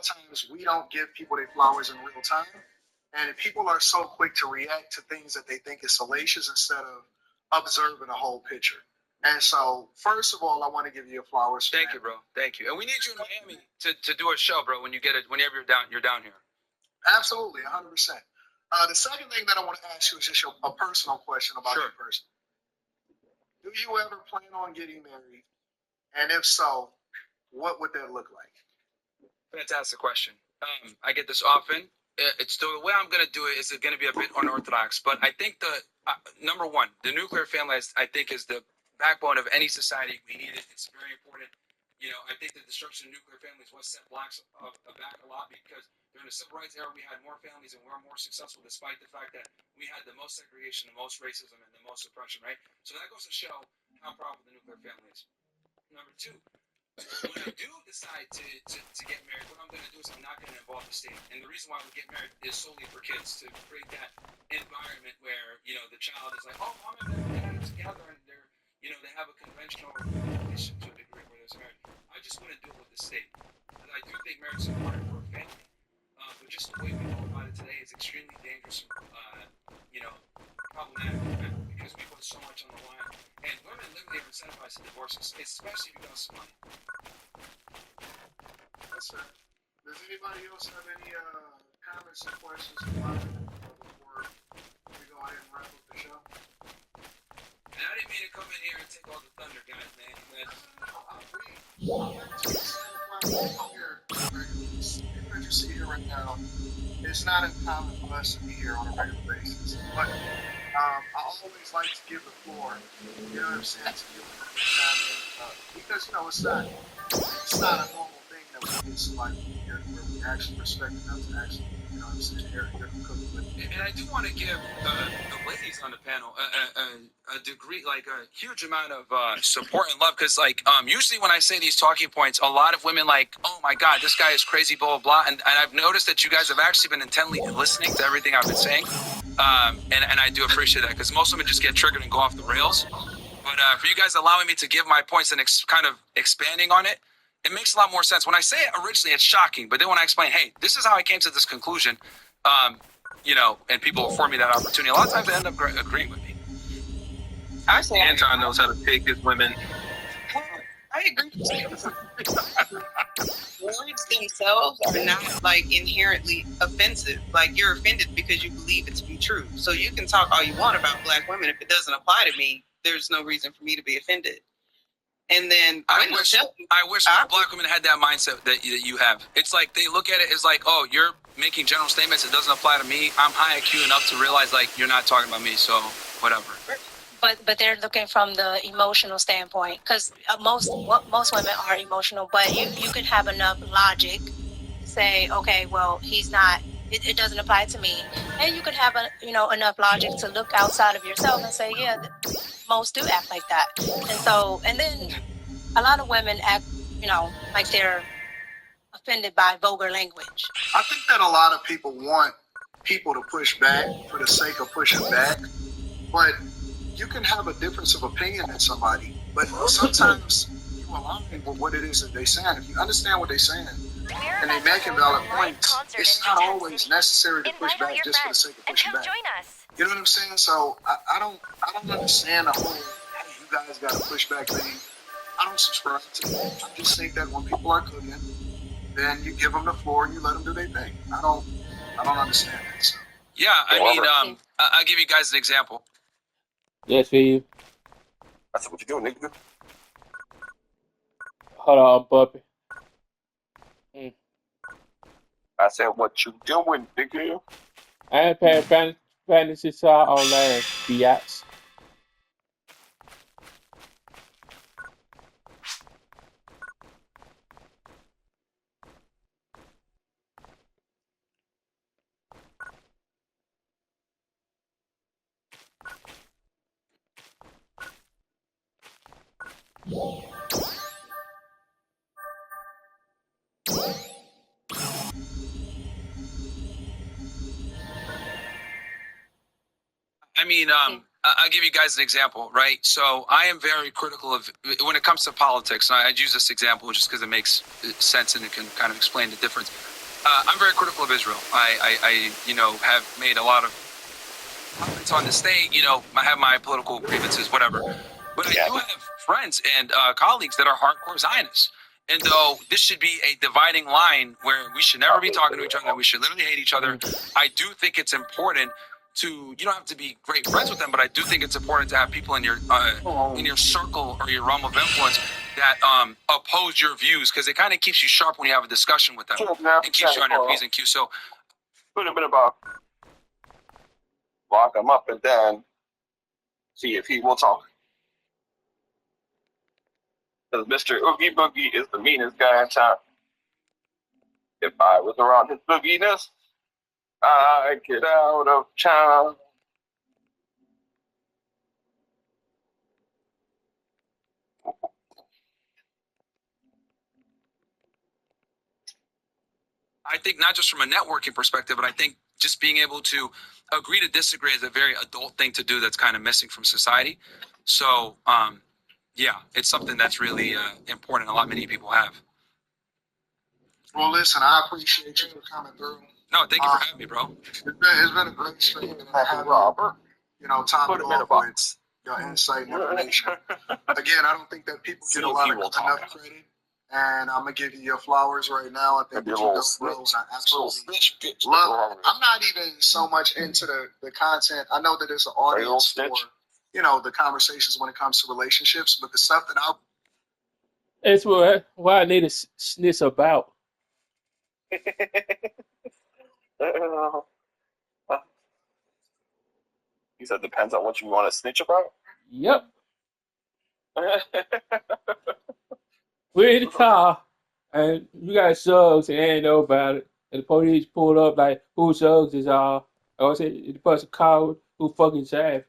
of times we don't give people their flowers in real time. And people are so quick to react to things that they think is salacious instead of observing the whole picture. And so, first of all, I want to give you flowers. Thank you, bro. Thank you. And we need you in Miami to do a show, bro. Whenever you're down here. Absolutely, 100%. The second thing that I want to ask you is just a personal question about your person. Do you ever plan on getting married? And if so, what would that look like? Fantastic question. I get this often. It's the way I'm going to do it is going to be a bit unorthodox, but I think number one, the nuclear family, I think, is the backbone of any society. We need it. It's very important. I think the destruction of nuclear families was set blacks back a lot because during the civil rights era, we had more families and we were more successful despite the fact that we had the most segregation, the most racism, and the most suppression, right? So that goes to show how powerful the nuclear family is. Number two, when I do decide to get married, what I'm going to do is I'm not going to involve the state. And the reason why we get married is solely for kids, to create that environment where, the child is like, oh, mom and dad are together and they have a conventional relationship to a degree where there's marriage. I just want to do it with the state. And I do think marriage is important for a family. But just the way we know about it today is extremely dangerous and, problematic because we put so much on the line. And women literally are incentivized to divorce, especially because of money. Yes, sir. Does anybody else have any comments or questions before we go ahead and wrap up the show? And I didn't mean to come in here and take all the thunder, guys, man. As you see here right now, it's not uncommon for us to be here on a regular basis. But I always like to give the floor, you know what I'm saying, to give comment, because it's not a normal thing that we get somebody here where we actually respect enough to actually, you know what I'm saying, here cook with. And I do want to give the ladies on the panel a degree, like a huge amount of support and love, because usually when I say these talking points, a lot of women oh my God, this guy is crazy, blah, blah, blah. And I've noticed that you guys have actually been intently listening to everything I've been saying. And I do appreciate that because most women just get triggered and go off the rails. But for you guys allowing me to give my points and kind of expanding on it, it makes a lot more sense. When I say it originally, it's shocking. But then when I explain, hey, this is how I came to this conclusion, and people afford me that opportunity, a lot of times they end up agreeing with me. Anton knows how to pick his women. I agree. Words themselves are not inherently offensive. You're offended because you believe it to be true. So you can talk all you want about black women. If it doesn't apply to me, there's no reason for me to be offended. And then I wish more black women had that mindset that you have. It's like they look at it as oh, you're making general statements. It doesn't apply to me. I'm high IQ enough to realize you're not talking about me. So whatever. But they're looking from the emotional standpoint because most women are emotional. But you could have enough logic to say, okay, well, he's not. It doesn't apply to me, and you could have enough logic to look outside of yourself and say, yeah, most do act like that. And then a lot of women act, like they're offended by vulgar language. I think that a lot of people want people to push back for the sake of pushing back, but you can have a difference of opinion in somebody, but sometimes you align with what it is that they're saying. If you understand what they're saying and they make valid points, it's not always necessary to push back just for the sake of pushing back. You know what I'm saying? So I don't understand the whole, hey, you guys got to push back thing. I don't subscribe to that. I just think that when people are cooking, then you give them the floor and you let them do their thing. I don't understand that. So. Yeah, I mean, I'll give you guys an example. Yes, Steve. I said, what you doing, nigga? Hold on, puppy. I said, what you doing, nigga? I ain't playing Fantasy Star online, biatch. I mean, I'll give you guys an example, right? So I am very critical of when it comes to politics. And I'd use this example just because it makes sense and it can kind of explain the difference. I'm very critical of Israel. I have made a lot of comments on the state. I have my political grievances, whatever. But I do have friends and colleagues that are hardcore Zionists. And though this should be a dividing line where we should never be talking to each other, we should literally hate each other, I do think it's important to, you don't have to be great friends with them, but I do think it's important to have people in your circle or your realm of influence that oppose your views, because it kind of keeps you sharp when you have a discussion with them. It keeps you on your P's and Q's. So Put a bit about lock him up and then see if he will talk. Because Mr. Oogie Boogie is the meanest guy in town. If I was around his booginess, I'd get out of town. I think not just from a networking perspective, but I think just being able to agree to disagree is a very adult thing to do that's kind of missing from society. So, yeah, it's something that's really important. A lot many people have. Well, listen, I appreciate you for coming through. No, thank you for having me, bro. It's been a great stream. And I have Robert, top it off with your insight and information. Again, I don't think that people get enough credit. And I'm gonna give you your flowers right now. I think that you go, bro. And I absolutely love. I'm not even so much into the content. I know that there's an audience for the conversations when it comes to relationships, but the stuff that I It's what I need to snitch about. He said depends on what you want to snitch about. Yep. We're in the car, and you got drugs, and ain't know about it. And the police pulled up like, whose drugs is all? I was saying the person called who fucking saved.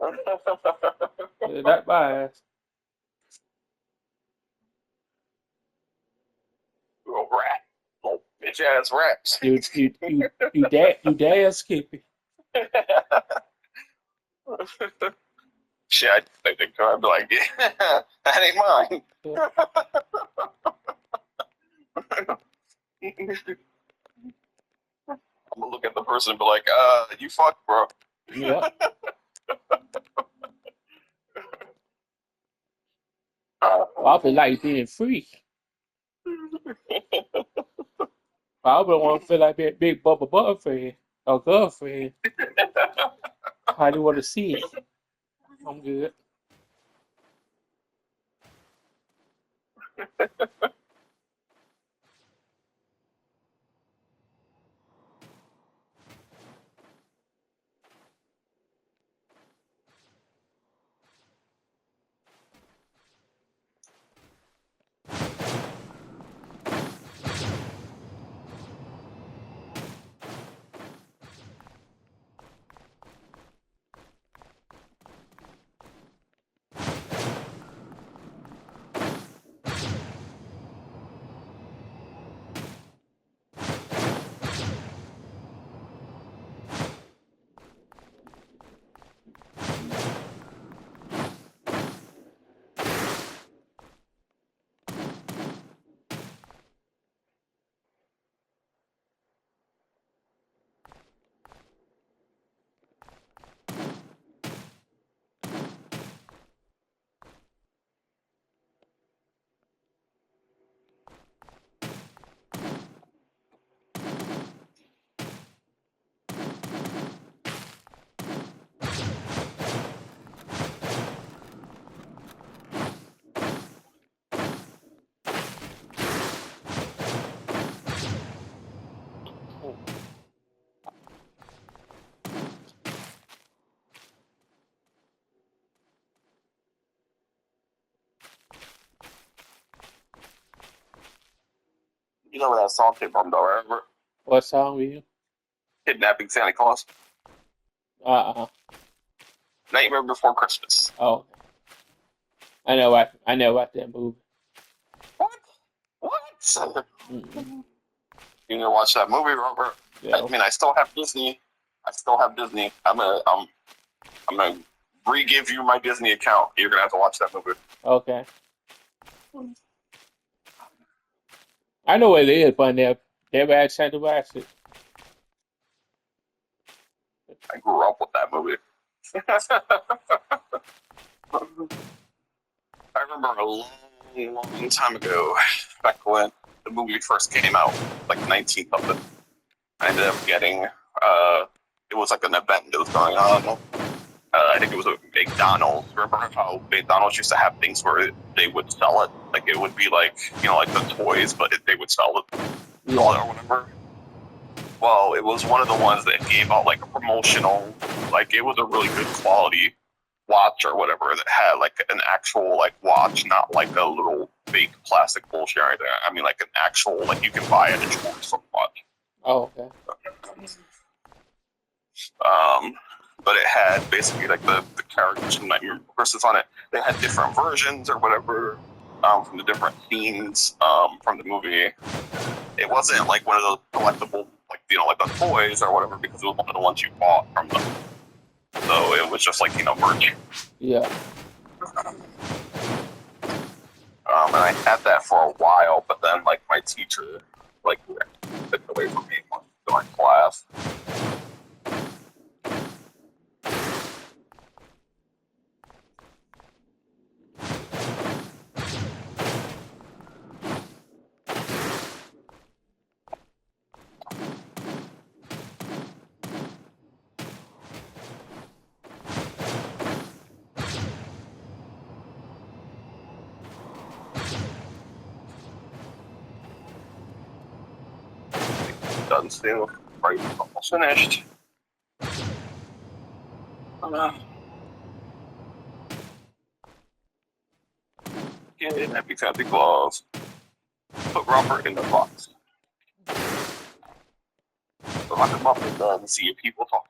That my ass. Little rat, little bitch ass rats. You dare Skippy. Shit, I think the car be like, yeah, that ain't mine. I'm gonna look at the person and be like, you fucked, bro. Yeah. I feel like being free. I would want to feel like being big bubble boyfriend or girlfriend. How do you want to see it? I'm good. You know where that song came from, though, right? What song were you? Kidnapping Santa Claus. Nightmare Before Christmas. Oh, I know about that movie. What? Mm-hmm. You gonna watch that movie, Robert? Yeah. I mean, I still have Disney. I'm I'm gonna re-give you my Disney account. You're gonna have to watch that movie. Okay. I know what it is, but never had a chance to watch it. I grew up with that movie. I remember a long time ago, back when the movie first came out, like 19 something. I ended up getting, it was like an event that was going on. I think it was a McDonald's. Remember how McDonald's used to have things where they would sell it? Like it would be like, like the toys, but they would sell it or whatever. Well, it was one of the ones that gave out like a promotional, like it was a really good quality watch or whatever that had like an actual like watch, not like a little fake plastic bullshit or anything. I mean like an actual, like you can buy at a store some watch. Oh, okay. But it had basically like the characters from Nightmare Versus on it. They had different versions or whatever from the different scenes from the movie. It wasn't like one of those collectible, like like the toys or whatever, because it was one of the ones you bought from them. So it was just like merch. Yeah. And I had that for a while, but then like my teacher like took it away from me during class. Done still. Right, almost finished. Get in happy Santa Claus. Put Robert in the box. Lock him up and see if people talk.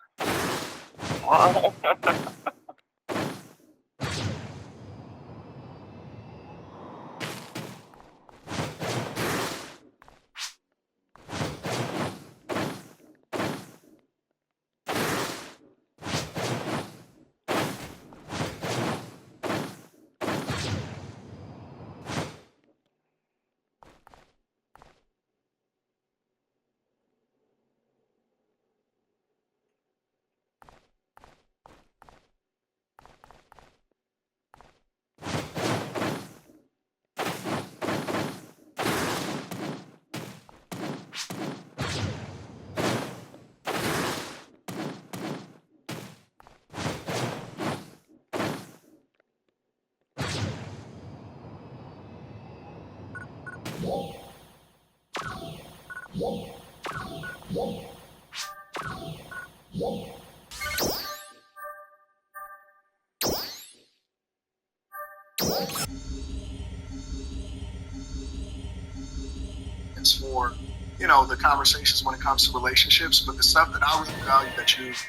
It's for, the conversations when it comes to relationships, but the stuff that I really value that you've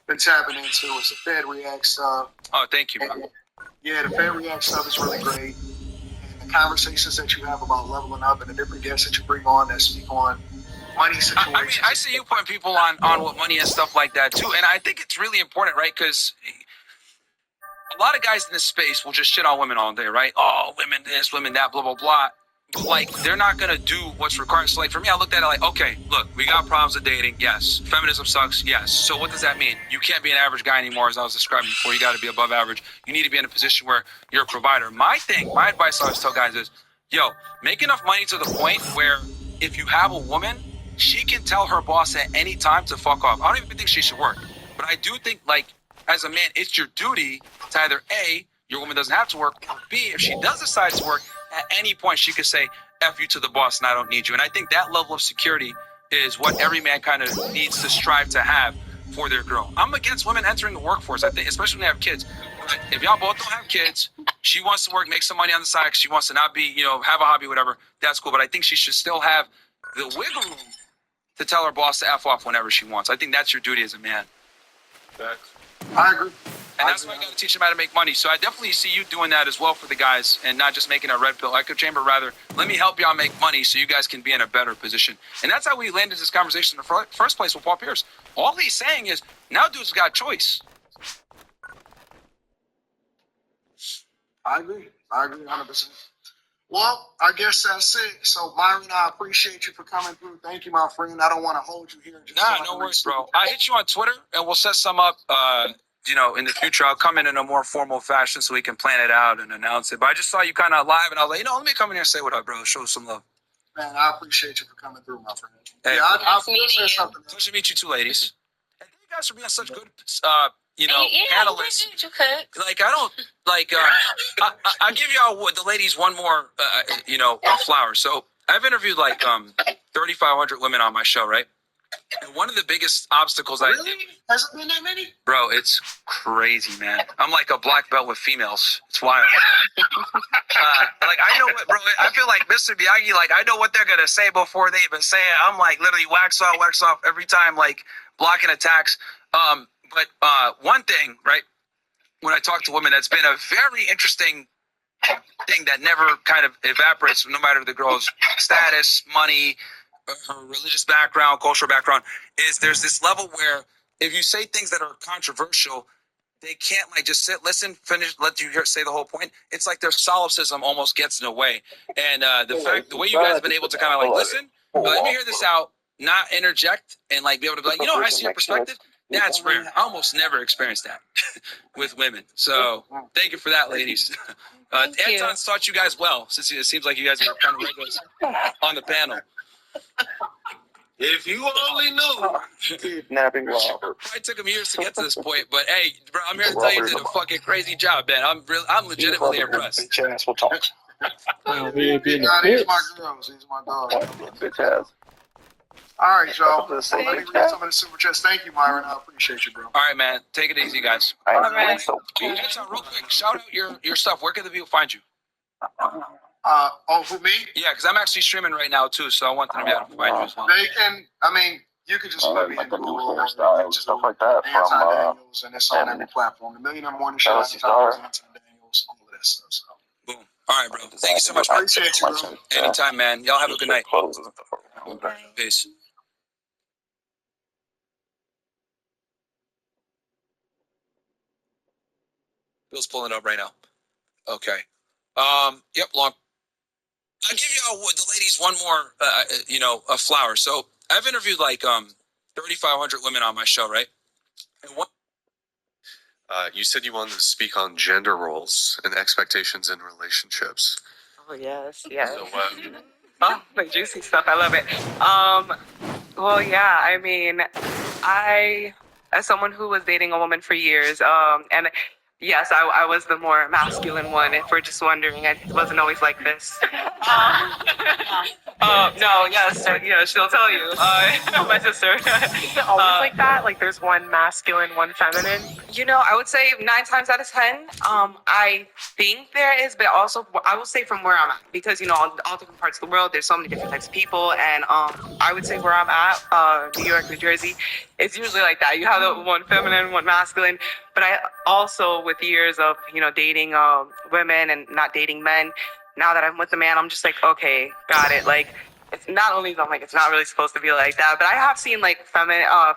been tapping into is the Fed React stuff. Oh, thank you, bro. Yeah, the Fed React stuff is really great. And the conversations that you have about leveling up and the different guests that you bring on that speak on money situations. I mean, I see you putting people on with money and stuff like that too, and I think it's really important, right? Because a lot of guys in this space will just shit on women all day, right? Oh, women this, women that, blah, blah, blah. But, like, they're not going to do what's required. So, like, for me, I looked at it like, okay, look, we got problems with dating. Yes. Feminism sucks. Yes. So what does that mean? You can't be an average guy anymore, as I was describing before. You got to be above average. You need to be in a position where you're a provider. My advice I always tell guys is, make enough money to the point where if you have a woman, she can tell her boss at any time to fuck off. I don't even think she should work. But I do think, like, as a man, it's your duty to either A, your woman doesn't have to work, or B, if she does decide to work, at any point she could say, F you to the boss and I don't need you. And I think that level of security is what every man kind of needs to strive to have for their girl. I'm against women entering the workforce, I think, especially when they have kids. But if y'all both don't have kids, she wants to work, make some money on the side, because she wants to not be, have a hobby, whatever, that's cool. But I think she should still have the wiggle room to tell her boss to F off whenever she wants. I think that's your duty as a man. I agree. And that's why I got to teach them how to make money. So I definitely see you doing that as well for the guys and not just making a red pill echo chamber. Rather, let me help y'all make money so you guys can be in a better position. And that's how we landed this conversation in the first place with Paul Pierce. All he's saying is now dudes got choice. I agree. I agree 100%. Well, I guess that's it. So, Myron, I appreciate you for coming through. Thank you, my friend. I don't want to hold you here. Nah, no worries, bro. I hit you on Twitter, and we'll set some up. In the future, I'll come in a more formal fashion so we can plan it out and announce it. But I just saw you kind of live, and I was like, let me come in here and say what up, bro. Show some love. Man, I appreciate you for coming through, my friend. Hey, I'll meeting say you. something. Pleasure to meet you two ladies. And thank you guys for being such good, Yeah, panelists. you could. Like, I don't, like, I give y'all the ladies one more, flower. So I've interviewed like 3,500 women on my show, right? And one of the biggest obstacles Really? Has it been that many? bro, it's crazy, man. I'm like a black belt with females. It's wild. Like, I know what, bro, I feel like Mr. Miyagi, like, I know what they're going to say before they even say it. I'm like literally wax off every time, like blocking attacks. But one thing, right, when I talk to women, that's been a very interesting thing that never kind of evaporates, no matter the girl's status, money, her religious background, cultural background, is there's this level where if you say things that are controversial, they can't like just sit, listen, finish, let you hear say the whole point. It's like their solipsism almost gets in the way. And the way you guys have been able to kind of like listen, let me hear this out, not interject, and like be able to be like, I see your perspective. That's rare. I almost never experienced that with women. So thank you for that, ladies. Anton's taught you guys well, since it seems like you guys are kind of regulars on the panel. If you only knew. Kidnapping Robert. Probably took him years to get to this point, but hey, bro, I'm here to tell you did a fucking crazy job, man. I'm legitimately impressed. Bitch ass will talk. Well, we ain't being a God, he's bitch. my girls. He's my dog. Bitch ass. All right, y'all. Let's say Let me read some of the super chats. Thank you, Myron. I appreciate you, bro. All right, man. Take it easy, guys. I All am right. so Oh, Anton, real quick, shout out your stuff. Where can the people find you? For me? Yeah, because I'm actually streaming right now too, so I want them to be able to find you as well. They can, you could just put me like in the new Google hairstyle and or stuff like that Anton from Daniels, and it's on every platform. The Millionaire Morning Show, Phantasy Anton Star. Daniels, all of that stuff. So. Boom. All right, bro. Thank you so much, man. Appreciate you, bro. Anytime, man. Y'all have a good night. Clothes and stuff. Peace. Bill's pulling up right now. Okay. Yep, long. I'll give y'all the ladies one more, a flower. So I've interviewed like 3,500 women on my show, right? And one. You said you wanted to speak on gender roles and expectations in relationships. Oh yes. So, Oh, like juicy stuff. I love it. Well, yeah. I mean, as someone who was dating a woman for years, and yes, I was the more masculine one. If we're just wondering, it wasn't always like this. No, yes, yeah, she'll tell you. My sister. Is it always like that? Like there's one masculine, one feminine? I would say 9 times out of 10, I think there is, but also I will say from where I'm at, because all different parts of the world, there's so many different types of people, and I would say where I'm at, New York, New Jersey, it's usually like that. You have the one feminine, one masculine, but I also, with years of dating women and not dating men, now that I'm with a man, I'm just like, okay, got it. Like, it's not only I'm like, it's not really supposed to be like that, but I have seen like feminine, or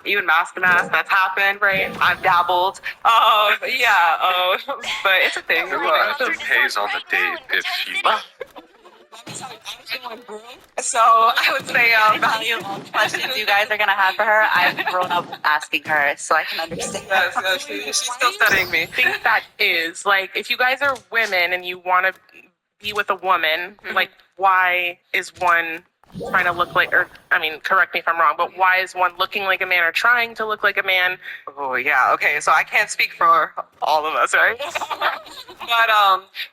even mask to mask that's happened, right? I've dabbled, but it's a thing. who pays on the date if you? So I would say value all the questions you guys are gonna have for her. I've grown up asking her, so I can understand. yes, she's still studying me. I think that is like if you guys are women and you want to be with a woman, like why is one trying to look like, or I mean, correct me if I'm wrong, but why is one looking like a man or trying to look like a man? Oh yeah, okay. So I can't speak for all of us, right? But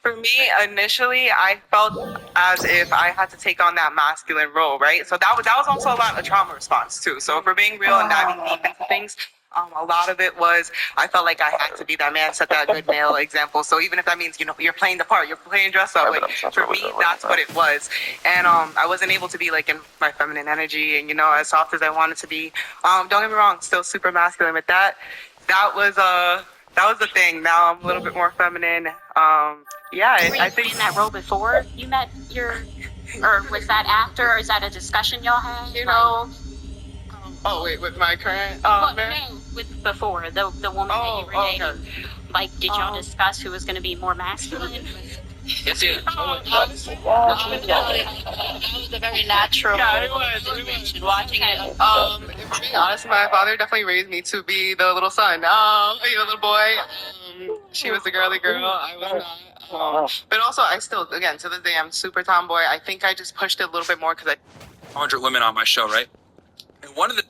for me, initially, I felt as if I had to take on that masculine role, right? So that was also a lot of trauma response too. So for being real and diving deep into things, a lot of it was I felt like I had to be that man, set that good male example. So even if that means you're playing the part, you're playing dress up, like for me that's what it was. And I wasn't able to be like in my feminine energy and as soft as I wanted to be. Don't get me wrong, still super masculine with that. That was the thing. Now I'm a little bit more feminine. I think in that role before you met or was that after, or is that a discussion y'all had? Oh wait, with my current no, with before the woman that you were dating. Okay. Like, did y'all discuss who was going to be more masculine? Yes, yeah. Honestly, that was a very natural. Yeah, it was. Watching it. If I'm being honest, my father definitely raised me to be the little son, little boy. She was the girly girl, I was not. But also, I still, again, to this day, I'm super tomboy. I think I just pushed it a little bit more because 100 women on my show, right? And one of the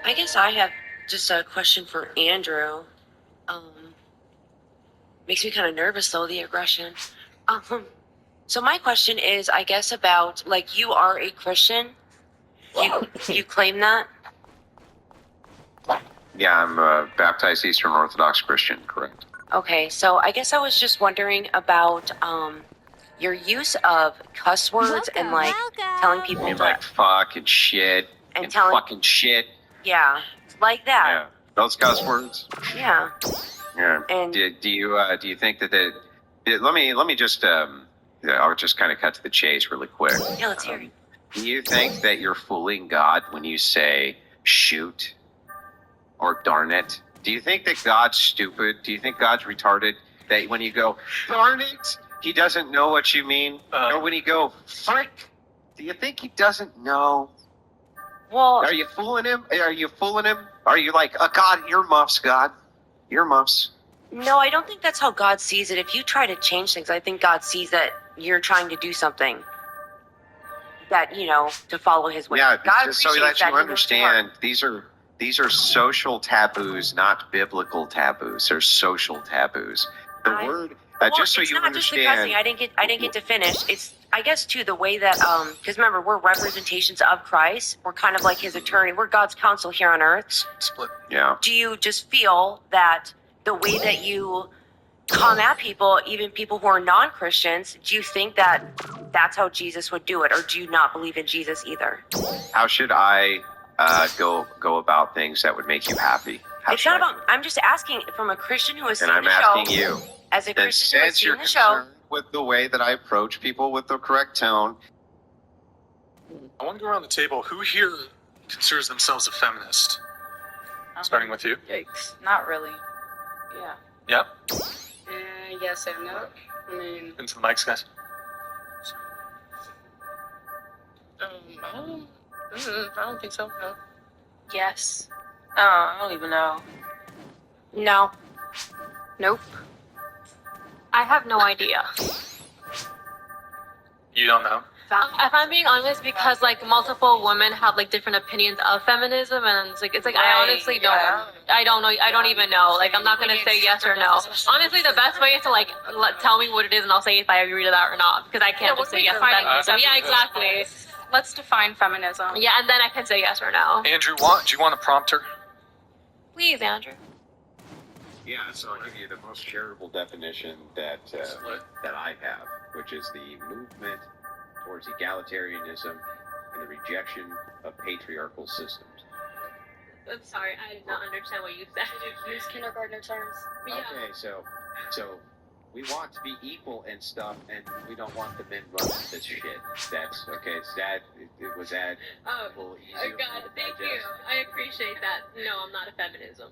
I guess I have just a question for Andrew. Makes me kind of nervous though, the aggression. So my question is, I guess about like you are a Christian. You claim that? Yeah, I'm a baptized Eastern Orthodox Christian, correct. Okay, so I guess I was just wondering about your use of cuss words and like telling I people mean, to, like fuck and shit and and telling, fucking shit. yeah, like that. Yeah, those cuss words. Yeah. Yeah. And Do you think that let me just I'll just kind of cut to the chase really quick. Yeah, let's hear it. Do you think that you're fooling God when you say shoot or darn it? Do you think that God's stupid? Do you think God's retarded? That when you go darn it, he doesn't know what you mean? Or when you go frick, do you think he doesn't know? Well, are you fooling him? Are you fooling him? Are you like, God, earmuffs, God, earmuffs? no, I don't think that's how God sees it. If you try to change things, I think God sees that you're trying to do something that, you know, to follow his way. Yeah, God just so appreciates that you he understand, these are social taboos, not biblical taboos. They're social taboos. The word, just so it's you not just the cussing. understand. I didn't get to finish. It's, I guess, too, the way that, because remember, we're representations of Christ. We're kind of like his attorney. We're God's counsel here on earth. Split. Yeah. Do you just feel that the way that you come at people, even people who are non-Christians, do you think that that's how Jesus would do it, or do you not believe in Jesus either? How should I go about things that would make you happy? It's not about. I'm just asking from a Christian who has seen And the I'm show. asking you. As a And Christian who has since you're seen the show. concerned with the way that I approach people with the correct tone, I want to go around the table. Who here considers themselves a feminist? Starting with you. Yikes. Not really. Yeah. Yep. Yes and no. I mean, Into the mics, guys. I don't think so. No. Yes. I don't even know. No. Nope. I have no idea. You don't know. If I'm being honest, because like multiple women have like different opinions of feminism, and it's like I honestly don't. I don't know. I don't even know. Like I'm not gonna say yes or no. Honestly, the best way is to like tell me what it is, and I'll say if I agree to that or not. Because I can't just say yes. Feminism. Yeah, exactly. Let's define feminism. Yeah, and then I can say yes or no. Andrew, do you want to prompt her? Please, Andrew. yeah, so I'll give you the most charitable definition that I have, which is the movement towards egalitarianism and the rejection of patriarchal systems. I'm sorry, I did not understand what you said. Use kindergartner terms. Yeah. Okay, so we want to be equal and stuff, and we don't want the men running this shit. That's okay. It was that. Oh, a little easier God, for you to thank you. digest. I appreciate that. No, I'm not a feminism.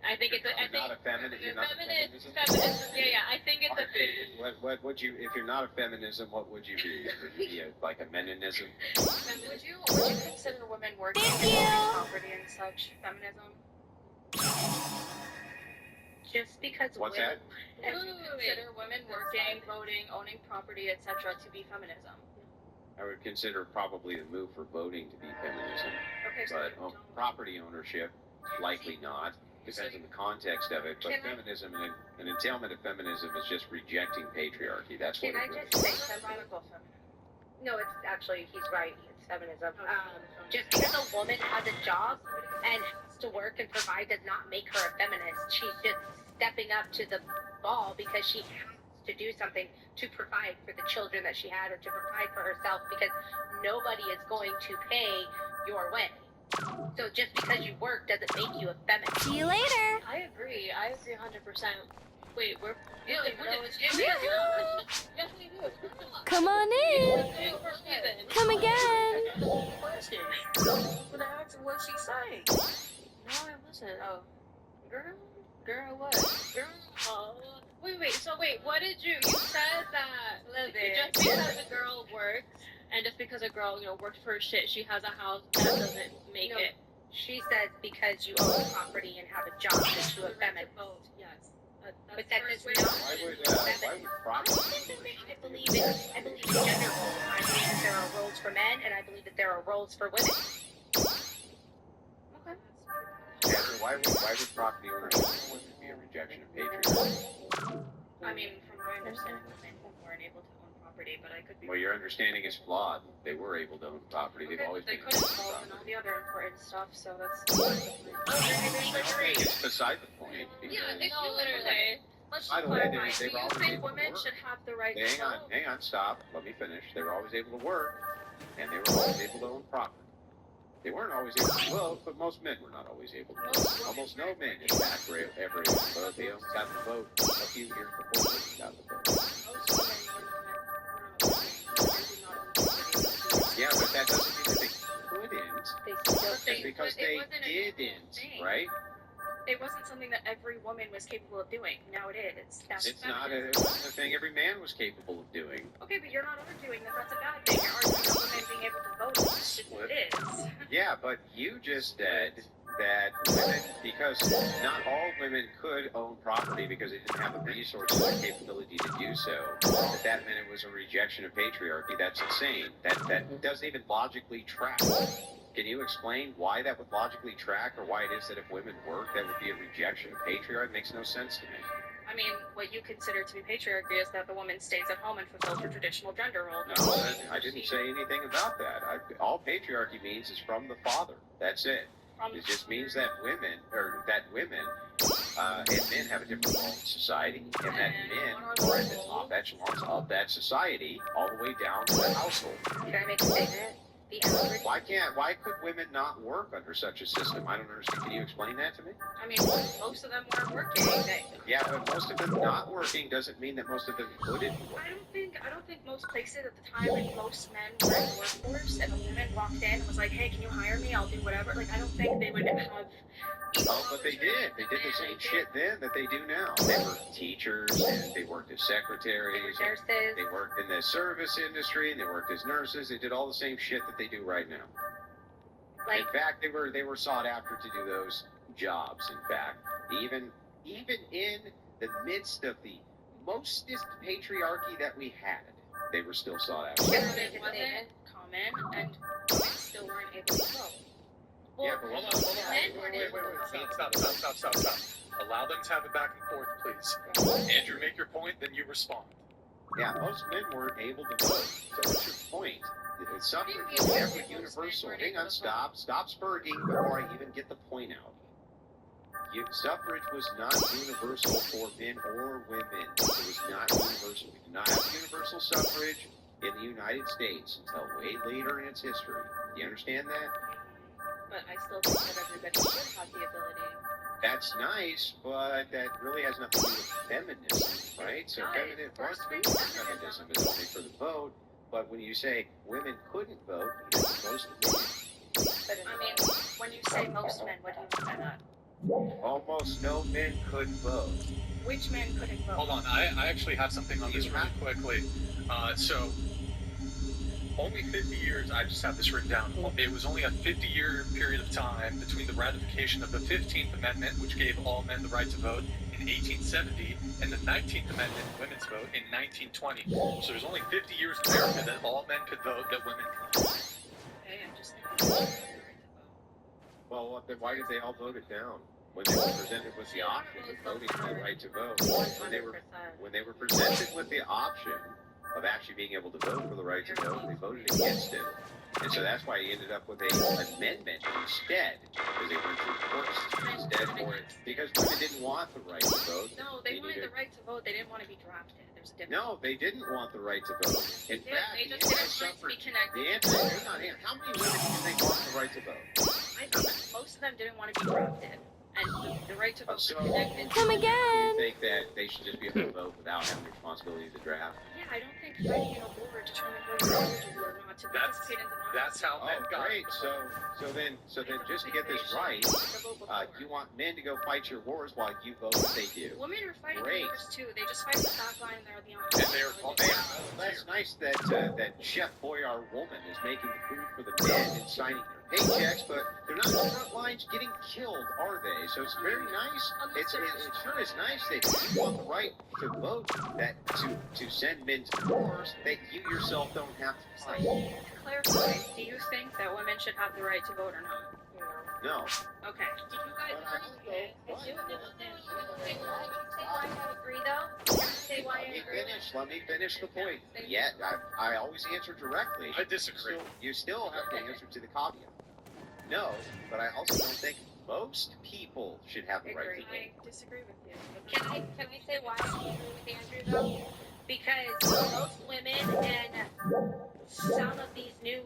I think it's a. I You're think not a feminist. You're not a feminism. feminism. Yeah. I think it's a. What would you, if you're not a feminism, what would you be? Would you be like a meninism? Would you consider women working and property and such feminism? Just because What's women, that? would you consider women working, voting, owning property, etc. to be feminism? I would consider probably the move for voting to be feminism, Okay, so but property ownership, likely not. Depends on the context of it. But feminism and an entailment of feminism is just rejecting patriarchy. That's what Can I it just really say something? No, it's actually, he's right. It's feminism. Just because a woman has a job and has to work and provide does not make her a feminist. She's just stepping up to the ball because she has to do something to provide for the children that she had or to provide for herself because nobody is going to pay your way. So just because you work doesn't make you a feminist. See you later. I agree 100%. Wait, we're yes, we do. Come on in. Come again. What she said. saying. No, I wasn't. Oh, girl, what? Girl. Wait. So what did you? You said that just because a girl works, And just because a girl, works for shit, she has a house, that doesn't make No. it. She said because you own property and have a job that you a feminist. Yes. But that does not. Why would property? I believe in gender roles. I believe that there are roles for men, and I believe that there are roles for women. Okay. Yeah, so why would property ownership be a rejection of patriarchy? I mean, from my understanding, women weren't able to own property, but I could be. Well, your understanding is flawed. They were able to own property. They've always They been couldn't able to own vote and all property. the other important stuff, so that's. It's beside the point. Yeah, Because, no, literally. Let's by the way, clarify. they Do were you always think able to women work. should have the right to vote? Hang on, stop. Let me finish. They were always able to work, and they were always able to own property. They weren't always able to vote, but most men were not always able to vote. Almost no men, in fact, were ever able to vote. They only got the vote a few years before they got the vote. Yeah, but that doesn't mean that they couldn't. It's because they didn't, right? It wasn't something that every woman was capable of doing. Now it is. It's not a thing every man was capable of doing. Okay, but you're not arguing that that's a bad thing. You're arguing that women being able to vote is just what it is. Yeah, but you just said that women, because not all women could own property because they didn't have the resources or capability to do so, that meant it was a rejection of patriarchy. That's insane. That doesn't even logically track. Can you explain why that would logically track, or why it is that if women work, that would be a rejection of patriarchy? It makes no sense to me. I mean, what you consider to be patriarchy is that the woman stays at home and fulfills her traditional gender role. No, I didn't say anything about that. All patriarchy means is from the father. That's it. It just means that women and men have a different role in society, and that men are at the top echelons of that society, all the way down to the household. Can I make a statement? Why could women not work under such a system? I don't understand. Can you explain that to me? I mean, most of them weren't working. Yeah, but most of them not working doesn't mean that most of them couldn't work. I don't think most places at the time, like most men were in the workforce, and a woman walked in and was like, "Hey, can you hire me? I'll do whatever." Like, I don't think they would have. Oh, but they did. They did the same shit then that they do now. They were teachers, and they worked as secretaries, nurses. They worked in the service industry, and they worked as nurses. They did all the same shit that they do right now. In fact, they were sought after to do those jobs. In fact, even in the midst of the mostest patriarchy that we had, they were still sought after. It wasn't common, and women still weren't able to vote. Well, yeah, but hold on. Wait. Stop. Allow them to have it back and forth, please. Andrew, make your point, then you respond. Yeah, most men weren't able to vote. So what's your point? Suffrage was never universal. Hang on, stop spurting before I even get the point out. Suffrage was not universal for men or women. It was not universal. We did not have universal suffrage in the United States until way later in its history. Do you understand that? But I still think that everybody should have the ability. That's nice, but that really has nothing to do with feminism, right? So feminism is only for the vote, but when you say women couldn't vote, it's most women. But I mean, when you say most men, what do you mean by that? Almost no men could vote. Which men couldn't vote? Hold on, I actually have something on this really quickly. So, only 50 years, I just have this written down. It was only a 50-year period of time between the ratification of the 15th Amendment, which gave all men the right to vote, in 1870, and the 19th Amendment, women's vote, in 1920. So there's only 50 years in America that all men could vote, that women couldn't. Okay, I'm just thinking. Well, then why did they all vote it down? When they were presented with the option of voting for the right to vote, when they were presented with the option of actually being able to vote for the right to vote, they voted against it. And so that's why he ended up with an amendment instead, because they went through courts instead for it, because women didn't want the right to vote. No, they wanted the right to vote. They didn't want to be drafted. There's a difference. No, they didn't want the right to vote. In fact, they just didn't want to be connected. The answer, hang on. How many women do you think want the right to vote? I think most of them didn't want to be drafted. And the right to vote was connected. Come again! You think that they should just be able to vote without having the responsibility to draft? Yeah, I don't think fighting in a war to determine whether you're eligible or not to participate in democracy. That's how men got. Great. So then, just to get this right, you want men to go fight your wars while you vote what they do. Women are fighting Great. wars too. They just fight the back line and they're the honor. And they're That's nice that that Chef Boyar woman is making the food for the men and signing their paychecks, but they're not on the front lines getting killed, are they? So it's very nice. It sure is nice that you want the right to vote, that to send men to wars that you yourself don't have to fight. Clarify. Do you think that women should have the right to vote or not? No. Okay. Did you guys agree though? Say why I agree. Let me finish the point. Yeah, I always answer directly. I disagree. You still have to answer to the caveat. No, but I also don't think most people should have the right to vote. I disagree with you. Can I say why I agree with Andrew though? Because most women and some of these new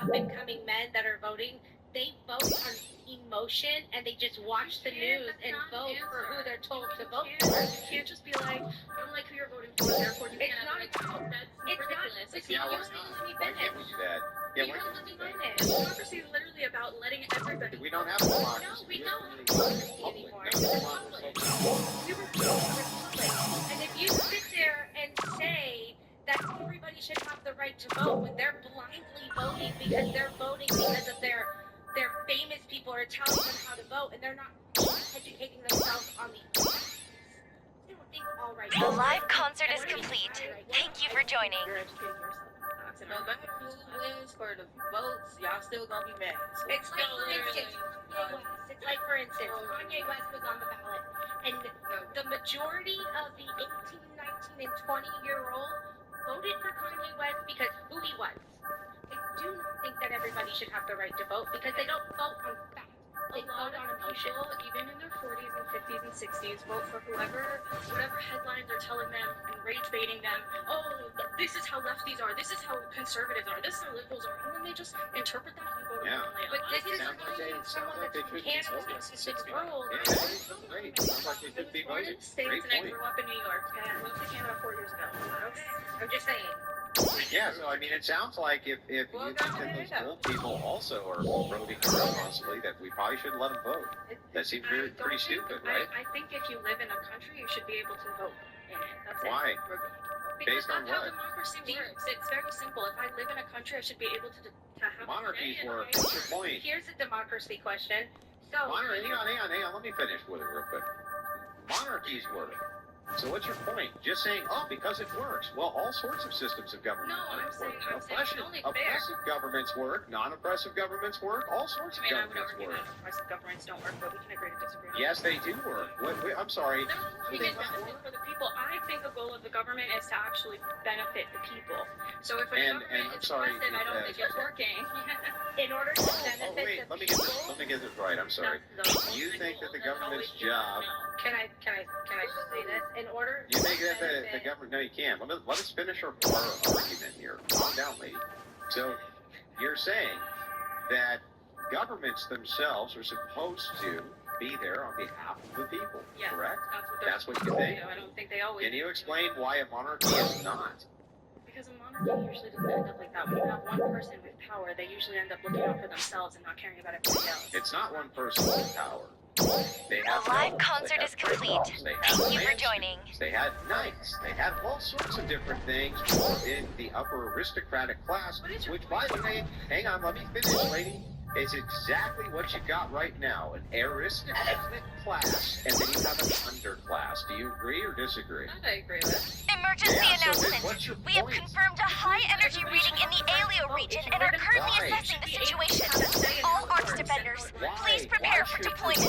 up and coming men that are voting, they vote on emotion and they just watch the news and vote for who they're told to vote for. You can't just be like, I don't like who you're voting for, therefore you can't have the right to vote. That's ridiculous. It's not. Let me Why finish. can't we do that? Yeah, You why don't can't we let do me that? finish. Democracy is literally about letting everybody. We don't have a democracy. No, we don't have democracy anymore. It's a republic. We were built a republic. And if you sit there and say that everybody should have the right to vote when they're blindly voting because they're voting because of their famous people are telling them how to vote and they're not educating themselves on the facts. They don't think all right. The live concert is complete. Thank you for joining. You're educating yourself on the facts. And no matter who wins for the votes, y'all still gonna be mad. So It's like, for instance, Kanye West was on the ballot, and the majority of the 18, 19, and 20-year-old voted for Kanye West because who he was. I do not think that everybody should have the right to vote because they don't vote on facts. They vote on emotion. people, even in their 40s and 50s and 60s, vote for whatever headlines are telling them and rage baiting them. Oh, this is how lefties are. This is how conservatives are. This is how liberals are. And then they just interpret that and vote accordingly. But this is Sounds like they could be can't voting. this world. Yeah, that is great. Sounds like they could be Born in voting. the States Great and I point. grew up in New York and I moved to Canada 4 years ago. Okay? I'm just saying. Yeah, so I mean, it sounds like if you think that those old people also are voting irresponsibly, that we probably shouldn't let them vote. That seems pretty stupid, right? I think if you live in a country, you should be able to vote in it. That's Why? it. Based Because on that's how what? democracy works. It's very simple. If I live in a country, I should be able to have Monarchies a say in work. my- What's your point? Here's a democracy question. So Hang on. Let me finish with it real quick. Monarchies work. So what's your point? Just saying, oh, because it works. Well, all sorts of systems of government No, I'm saying it's only fair. oppressive governments work. Non-oppressive governments work. All sorts I of mean, I would governments argue work. that oppressive governments don't work, but we can agree to disagree. on Yes, they do work. I'm sorry. that. Do They they not benefit work? for the people. I think the goal of the government is to actually benefit the people. So if a And government I'm is sorry, oppressive, I don't think it's working. in order to benefit Oh wait, the let me people, get this right. I'm sorry. You think that the government's job? can I just say this? In order You to think that the benefit- government? No, you can't. Let us finish our argument here. Calm down, lady. So you're saying that governments themselves are supposed to be there on behalf of the people, Yes, correct? that's what That's what you think. I don't think they always. Can you explain why a monarchy is not? Because a monarchy usually doesn't end up like that. When you have one person with power, they usually end up looking out for themselves and not caring about everybody else. It's not one person with power. They The have live governments, concert they is have complete. trade-offs, they have Thank you for lands, joining. They had knights. They had all sorts of different things in the upper aristocratic class, which, by the way, hang on, let me finish, lady. It's exactly what you got right now, an aristocratic class, and then you have an underclass. Do you agree or disagree? That I agree with. Emergency Yeah, so then announcement. what's your We have point? confirmed a high energy reading in the Alio region and are currently Why? assessing the situation. All arts defenders, please prepare for deployment.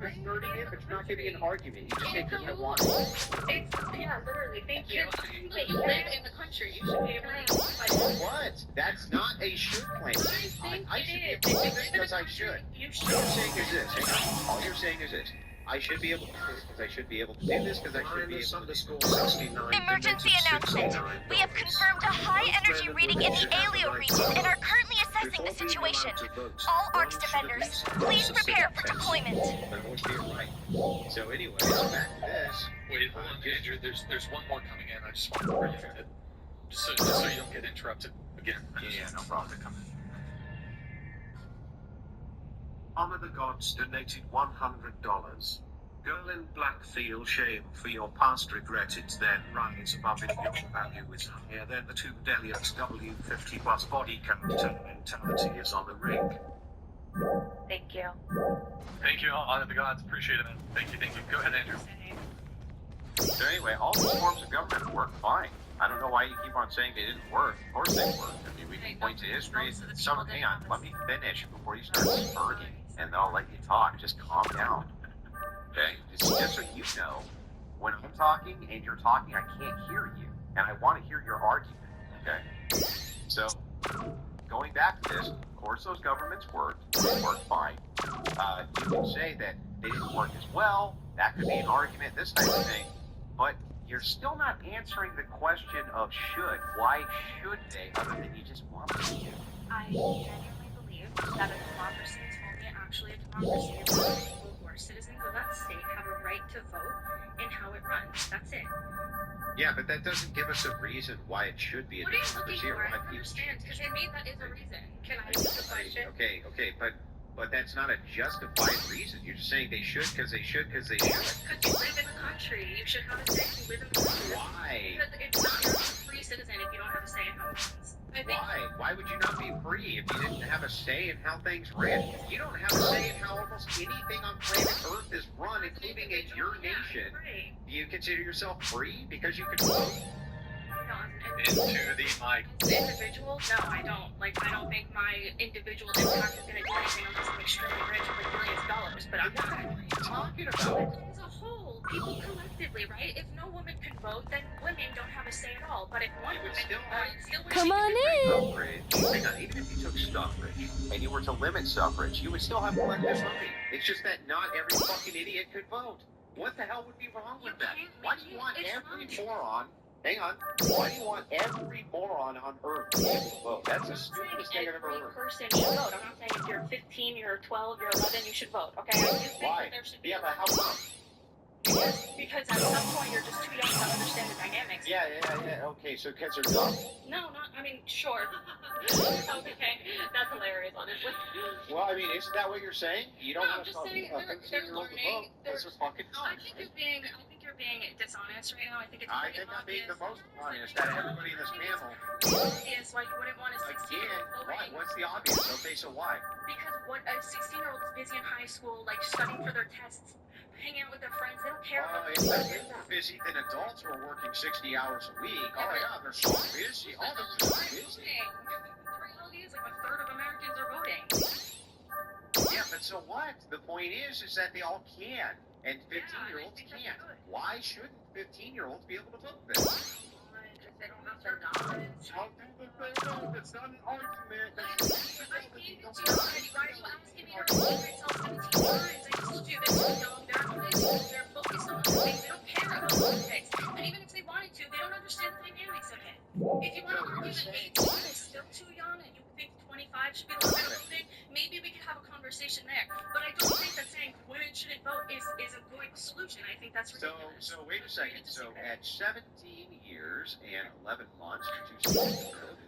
You're asserting it, but you're not giving an argument. You just say because you want it. Yeah, literally. Thank you. But you live in the country. You should be able to. What? That's not a should claim. I should be able to do this because I should. You All you're saying is this. Hang on. All you're saying is this. I should be able to do this because I should be able to do this because I should be able to do this. Emergency announcement. We have confirmed a high energy reading in the Alio region and are currently assessing the situation. All arts defenders, please prepare for deployment. Then we'll be right. So anyways, back to this. Wait, hold on, Andrew. There's one more coming in. I just want to bring it. Just so you don't get interrupted again. Yeah, no problem. Honor the Gods donated $100. Girl in black, feel shame for your past regret, it then rise above it, your value is higher than the 2 Delia's W50 plus body count, mentality is on the ring. Thank you. Thank you. Honor the Gods. Appreciate it, man. Thank you. Go ahead, Andrew. So anyway, all these forms of government work fine. I don't know why you keep on saying they didn't work. Of course they worked. I mean, we can point to history. Hang on, let me finish before you start spurting, and then I'll let you talk. Just calm down. Okay? Just so you know, when I'm talking and you're talking, I can't hear you, and I want to hear your argument. Okay? So, going back to this, of course those governments worked. They worked fine. You can say that they didn't work as well. That could be an argument, this type of thing. But you're still not answering the question of should. Why should they, other than you just want them to? I genuinely believe that a democracy is only actually a democracy if people who are citizens of that state have a right to vote in how it runs. That's it. Yeah, but that doesn't give us a reason why it should be a What are you looking democracy. for? I don't understand, because to me that is a reason. Can I answer the question? Okay, but that's not a justified reason. You're just saying they should because they should because they should. Because you live in the country. You should have a say. You live in the country. Why? Because it's not, you're not a free citizen if you don't have a say in how it runs. Why? Why would you not be free if you didn't have a say in how things ran? You don't have a say in how almost anything on planet Earth is run, including in your nation. Do you consider yourself free because you can vote? Into the mic. As an individual, no, I don't. Like, I don't think my individual impact is going to do anything unless I'm extremely rich with billions of dollars. But I'm not. What are you talking about? As a whole, people collectively, right? If no woman can vote, then women don't have a say at all. But if one woman can vote, still Come on in. Hang on, even if you took suffrage and you were to limit suffrage, you would still have collective voting. It's just that not every fucking idiot could vote. What the hell would be wrong with that? Why do you want every moron? Hang on. Why do you want every moron on Earth to be able to vote? That's the stupidest thing I've ever heard. Every person should vote. I'm not saying if you're 15, you're 12, you're 11, you should vote. Okay? I do think Why? that there should be. Yeah, but how come? Because at some point you're just too young to understand the dynamics. Yeah. Okay, so kids are dumb? No, not. I mean, sure. Okay, that's hilarious, honestly. Well, I mean, isn't that what you're saying? You don't No, I'm want just to saying they're learning. They're fucking dumb. I think you're being dishonest right now. I think it's pretty I'm being obvious. the most honest out of everybody in this panel. Obvious why you wouldn't want a 16-year-old Why? What's the obvious? Okay, so why? Because what a 16-year-old is busy in high school, like studying for their tests, hanging out with their friends. They don't care about If they're more busy than adults who are working 60 hours a week. Oh, yeah, they're so busy. Oh, they're so busy. The reality is like a third of Americans are voting. Yeah, but so what? The point is that they all can, and 15-year-olds can't. Why shouldn't 15-year-olds be able to vote then? They don't have the knowledge. How do they vote? It's not an argument. Why are you asking me to repeat myself 17 times? I told you they're too young, they're in high school, they're focused on other things, they don't care about politics. And even if they wanted to, they don't understand the dynamics of it. If you want to argue that 18 is still too young and you think 25 should be the limit of voting, maybe we could have a conversation there. But I don't think that saying women shouldn't vote is a good solution. I think that's ridiculous. So wait a second. So at 17 years and 11 months, you're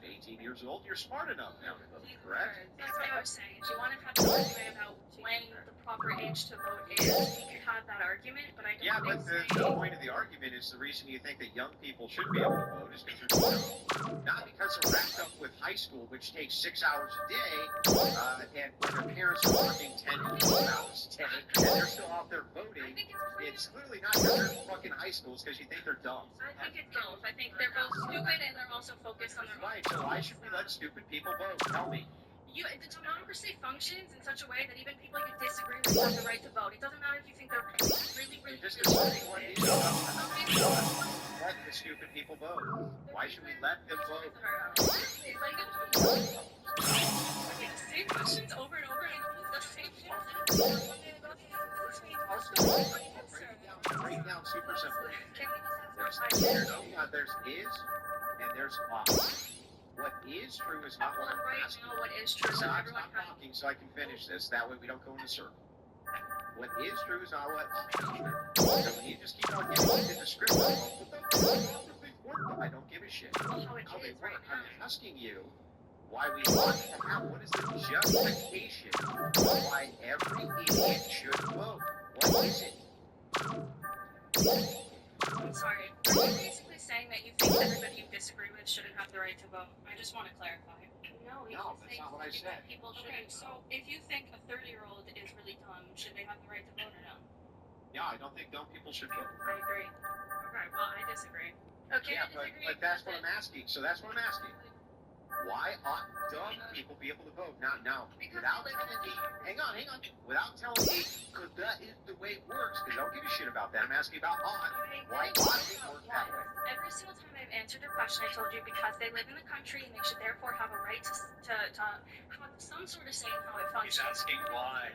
18 years old, you're smart enough now to vote, correct? That's what I was saying. If you want to have an argument about when the proper age to vote is, we could have that argument, but I don't think the point of the argument is the reason you think that young people should be able to vote is because they're young. Not because they're wrapped up with high school, which takes 6 hours a day, and when their parents are working 10 to 12 hours a day, and they're still out there voting. It's clearly not because they're in fucking high schools because you think they're dumb. I think it's both. I think they're both stupid and they're also focused on their own. Right, so why should we let stupid people vote? Tell me. The democracy functions in such a way that even people you disagree with have the right to vote. It doesn't matter if you think they're really Let the stupid people vote. Why should we let them vote? Same questions over and over and the same Break down super simple. There's is and there's ought. What is true is not what I'm asking. What is true? So I'm not talking so I can finish this. That way we don't go in a circle. What is true is not what ought to be true. So when you just keep on giving me the description, I don't give a a shit Well, how it how they is right work. now. I'm asking you why we want to have. What is the justification for why every idiot should vote? What is it? I'm sorry. Are you basically saying that you think everybody you disagree with shouldn't have the right to vote? I just want to clarify. No, No, that's not what I said. People Okay, shouldn't so vote. if you think a 30-year-old is really dumb, should they have the right to vote or no? Yeah, I don't think dumb people should vote. I agree. Okay, well, I disagree. Okay, Yeah, I disagree. but that's what I'm asking. So that's what I'm asking. Why ought dumb people be able to vote? Now, without telling me, hang on, without telling me, because that is the way it works, because I don't give a shit about that. I'm asking about ought. Why ought it work that way? Every single time I've answered your question, I told you because they live in the country and they should therefore have a right to have some sort of say in how it functions. He's asking why.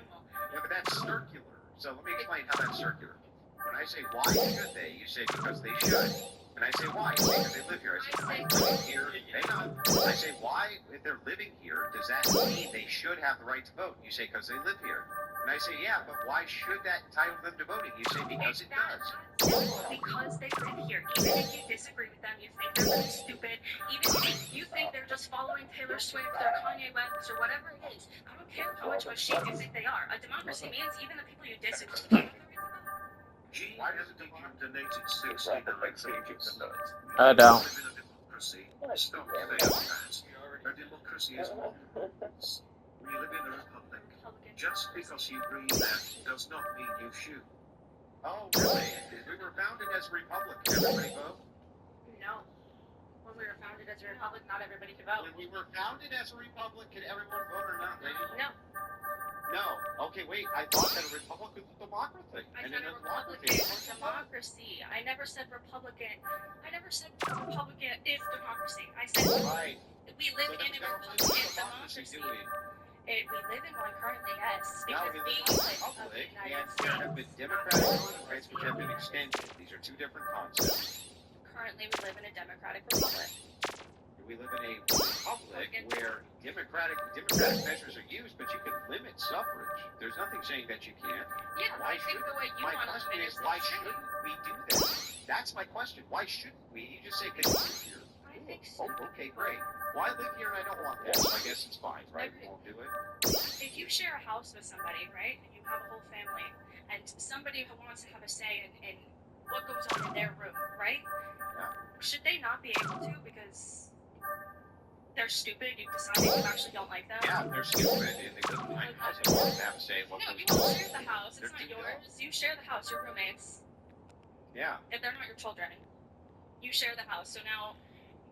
Yeah, but that's circular. So let me explain how that's circular. When I say why should they, you say because they should. And I say why, you say because they live here. I say living here. Hang on. I say why, if they're living here, does that mean they should have the right to vote? You say because they live here. And I say yeah, but why should that entitle them to voting? You say because it does. Because they live here. Even if you disagree with them, you think they're really stupid, even if you think they're just following Taylor Swift or Kanye West or whatever it is, I don't care how much of a sheep you think they are. A democracy means even the people you disagree with. Why does it donated 69 I don't. We live in a democracy. Stop saying that. A democracy is what? We live in a republic. Just because you breathe that does not mean you shoot. Oh, really? We were founded as a republic. Did everybody vote? No. When we were founded as a republic, not everybody could vote. When we were founded as a republic, could everyone vote or not, lady? No. No. Okay, wait. I thought that a republic was a democracy. I And said then a republic is democracy. I never said Republican. I never said Republican is democracy. I said right. We live in a Republican democracy. We live in one currently, yes. Now Because we live being in a republic, and there have been democratic voting rights which have been extended. These are two different concepts. Currently, we live in a democratic republic. We live in a republic where democratic measures are used, but you can limit suffrage. There's nothing saying that you can't. Yeah, why I think the way you my want to question limit is, it why shouldn't we do that? That's my question. Why shouldn't we? You just say, because you live here. I think so. Oh, okay, great. Why live here and I don't want that? So I guess it's fine, right? We won't do it. If you share a house with somebody, right, and you have a whole family, and somebody who wants to have a say in what goes on in their room, right? Yeah. Should they not be able to because they're stupid? You decided you actually don't like them. Yeah, they're stupid and they live in my house. They want to have a say in what No, goes you don't on. share the house. It's not yours. You share the house. Your roommates. Yeah. If they're not your children, you share the house. So now,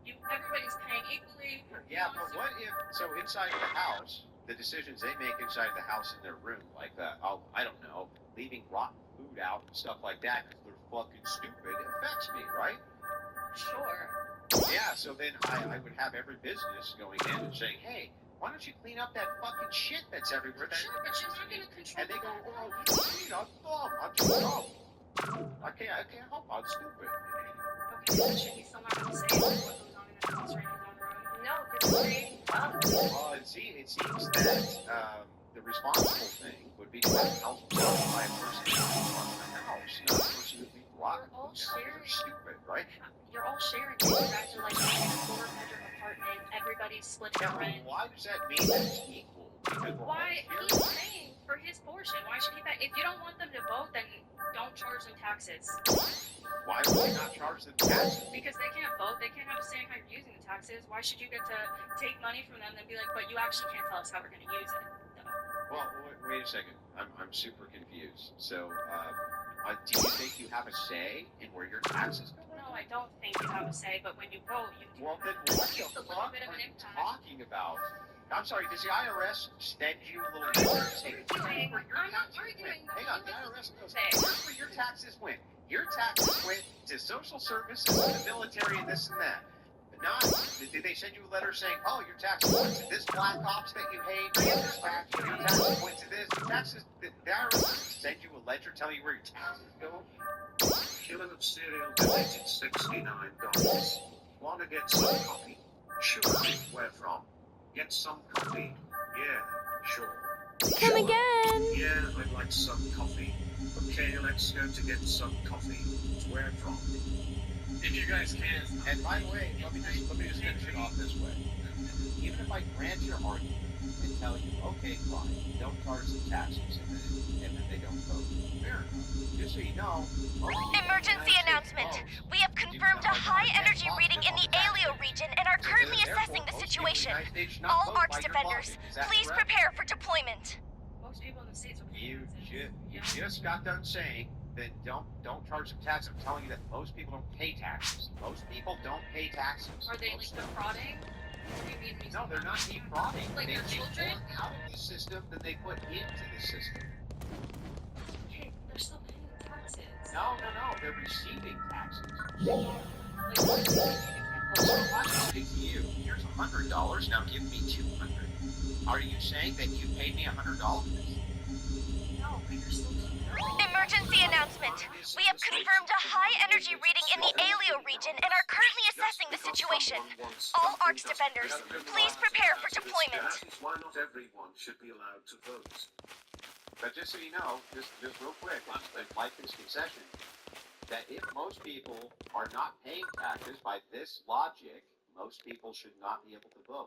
everybody's paying equally. Yeah, but what if, so inside the house, the decisions they make inside the house in their room, like that, I don't know, leaving rotten food out and stuff like that because they're fucking stupid, affects me, right? Sure. Yeah, so then I would have every business going in and saying, hey, why don't you clean up that fucking shit that's everywhere? Sure, but you're not going to control. And they go, oh, you know, I'm dumb. I'm too dumb. I can't help. I'm stupid. Okay, so should he still not have to say what goes on in the house or in his own room? No, because it's creating bugs. Well, it seems that the responsible thing would be to have the house built by a person who lives in the house, not a person who leaves rotten. You're all sharing. Stupid, right? You're all sharing. You guys are like in a 4-bedroom apartment. Everybody's splitting the rent. Why does that mean that it's equal? Because Why? He's paying for his portion. Why should he pay? If you don't want them to vote, then don't charge them taxes. Why would they not charge them taxes? Because they can't vote. They can't have a say in how you're using the taxes. Why should you get to take money from them and be like, but you actually can't tell us how we're going to use it? Well, wait a second. I'm super confused. So, do you think you have a say in where your taxes go? No, I don't think you have a say, but when you vote, you do. Well, then what the fuck are you talking about? I'm sorry, does the IRS send you a little letter saying, here's where your taxes went? Hang on, the IRS goes, here's where your taxes went. Your taxes went to social services, the military, and this and that. But not, did they send you a letter saying, oh, your taxes went to this Black Ops that you hate, this fact, your taxes went to this, your taxes, the IRS doesn't send you a letter telling you where your taxes go? Killer of Cereal donated $69. Wanna get some coffee? Sure. Where from? Get some coffee? Yeah, sure. Come again! Yeah, I'd like some coffee. Okay, let's go to get some coffee. Where from? If you guys can, and by the way, let me just finish it off this way. Even if I grant your argument and tell you, okay, fine, don't charge some taxes, and then they don't vote. Fair enough. Just so you know. Emergency announcement. We have confirmed a high energy reading in the Alio region and are currently assessing the situation. All ARC's defenders, please prepare for deployment. Most people in the States are You just got done saying that don't charge some tax. I'm telling you that most people don't pay taxes. Most people don't pay taxes. Are they like defrauding? What do you mean? No, they're not defrauding. Like they their take children? more out of the system than they put into the system. Hey, they're still paying taxes. No. They're receiving taxes. Like, what is If I say to you, here's $100. Now give me $200. Are you saying that you paid me $100? No, but you're still. Emergency announcement. We have confirmed a high energy reading in the Alio region and are currently assessing the situation. All ARC's defenders, please prepare for deployment. Why not everyone should be allowed to vote? But just so you know, just real quick, like this concession, that if most people are not paying taxes by this logic, most people should not be able to vote.